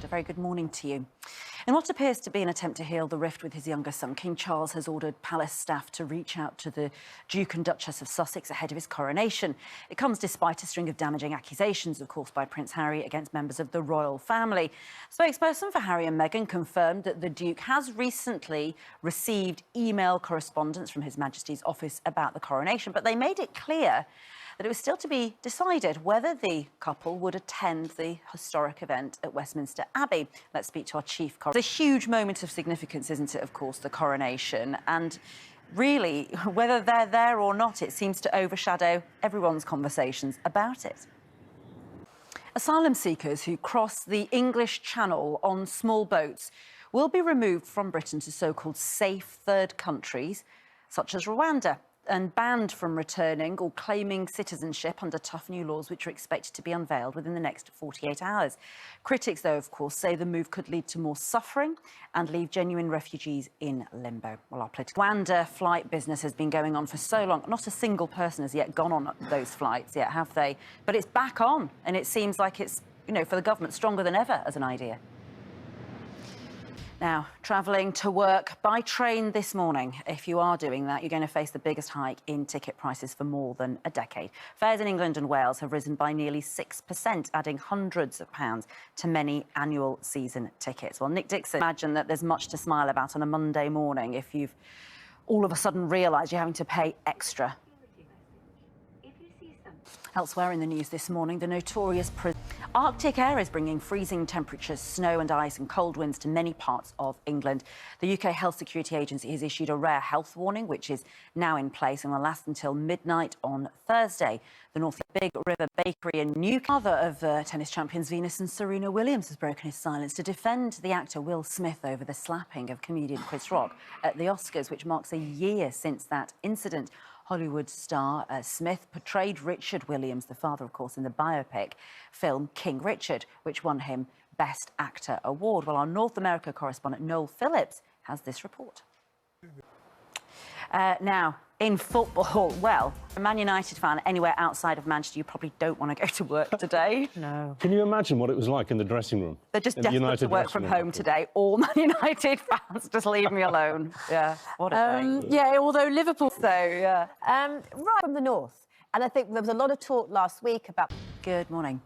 A very good morning to you. In what appears to be an attempt to heal the rift with his younger son, King Charles has ordered palace staff to reach out to the Duke and Duchess of Sussex ahead of his coronation. It comes despite a string of damaging accusations, of course, by Prince Harry against members of the royal family. Spokesperson for Harry and Meghan confirmed that the Duke has recently received email correspondence from His Majesty's office about the coronation, but they made it clear that it was still to be decided whether the couple would attend the historic event at Westminster Abbey. Let's speak to our chief correspondent. It's a huge moment of significance, isn't it, of course, the coronation, and really, whether they're there or not, it seems to overshadow everyone's conversations about it. Asylum seekers who cross the English Channel on small boats will be removed from Britain to so-called safe third countries, such as Rwanda, and banned from returning or claiming citizenship under tough new laws which are expected to be unveiled within the next 48 hours. Critics, though, of course, say the move could lead to more suffering and leave genuine refugees in limbo. Well, our political Rwanda flight business has been going on for so long. Not a single person has yet gone on those flights yet, have they? But it's back on, and it seems like it's, for the government, stronger than ever as an idea. Now, travelling to work by train this morning. If you are doing that, you're going to face the biggest hike in ticket prices for more than a decade. Fares in England and Wales have risen by nearly 6%, adding hundreds of pounds to many annual season tickets. Well, Nick Dixon, imagine that there's much to smile about on a Monday morning if you've all of a sudden realised you're having to pay extra. Elsewhere in the news this morning, the notorious Arctic air is bringing freezing temperatures, snow and ice and cold winds to many parts of England. The UK Health Security Agency has issued a rare health warning, which is now in place and will last until midnight on Thursday. The North Big River Bakery in Newcastle, mother of tennis champions Venus and Serena Williams, has broken his silence to defend the actor Will Smith over the slapping of comedian Chris Rock at the Oscars, which marks a year since that incident. Hollywood star Smith portrayed Richard Williams, the father, of course, in the biopic film King Richard, which won him Best Actor award. Well, our North America correspondent Noel Phillips has this report. Now, in football, well, a Man United fan anywhere outside of Manchester, you probably don't want to go to work today. No. Can you imagine what it was like in the dressing room? They're just desperate to work from home today. All Man United fans, just leave me alone. Yeah, what a thing. Yeah, although Liverpool... So, yeah. Right from the north. And I think there was a lot of talk last week about... Good morning.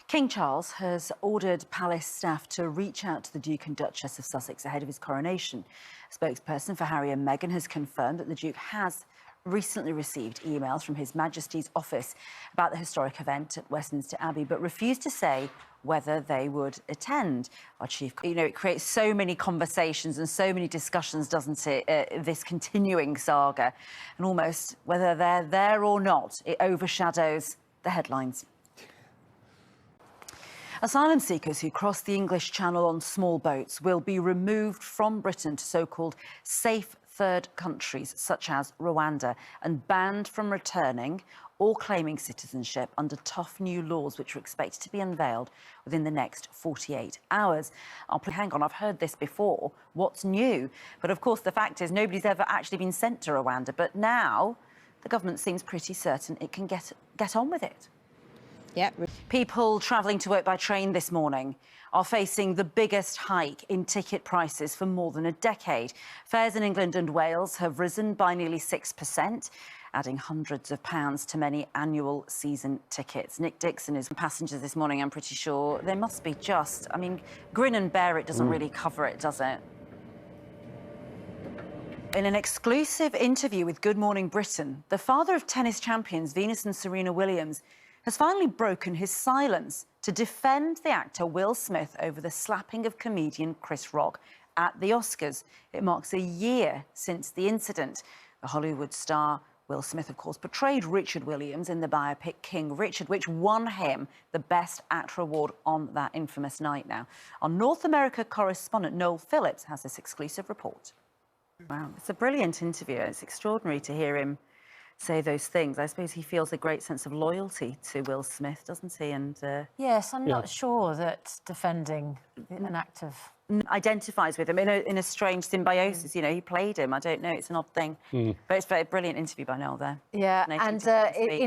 King Charles has ordered palace staff to reach out to the Duke and Duchess of Sussex ahead of his coronation. A spokesperson for Harry and Meghan has confirmed that the Duke has recently received emails from His Majesty's office about the historic event at Westminster Abbey, but refused to say whether they would attend. Our chief, it creates so many conversations and so many discussions, doesn't it? This continuing saga, and almost whether they're there or not, it overshadows the headlines. Asylum seekers who cross the English Channel on small boats will be removed from Britain to so-called safe third countries, such as Rwanda, and banned from returning or claiming citizenship under tough new laws which are expected to be unveiled within the next 48 hours. Hang on, I've heard this before. What's new? But of course, the fact is nobody's ever actually been sent to Rwanda, but now the government seems pretty certain it can get on with it. Yep. People travelling to work by train this morning are facing the biggest hike in ticket prices for more than a decade. Fares in England and Wales have risen by nearly 6%, adding hundreds of pounds to many annual season tickets. Nick Dixon is passengers this morning, I'm pretty sure. They must be just, grin and bear it doesn't really cover it, does it? In an exclusive interview with Good Morning Britain, the father of tennis champions Venus and Serena Williams has finally broken his silence to defend the actor Will Smith over the slapping of comedian Chris Rock at the Oscars. It marks a year since the incident. The Hollywood star Will Smith, of course, portrayed Richard Williams in the biopic King Richard, which won him the Best Actor award on that infamous night. Now, our North America correspondent Noel Phillips has this exclusive report. Wow, it's a brilliant interview. It's extraordinary to hear him say those things. I suppose he feels a great sense of loyalty to Will Smith, doesn't he? And yes, I'm not sure that defending an act of... identifies with him in a strange symbiosis. He played him. I don't know. It's an odd thing. But it's a very brilliant interview by Noel there. Yeah, and interesting.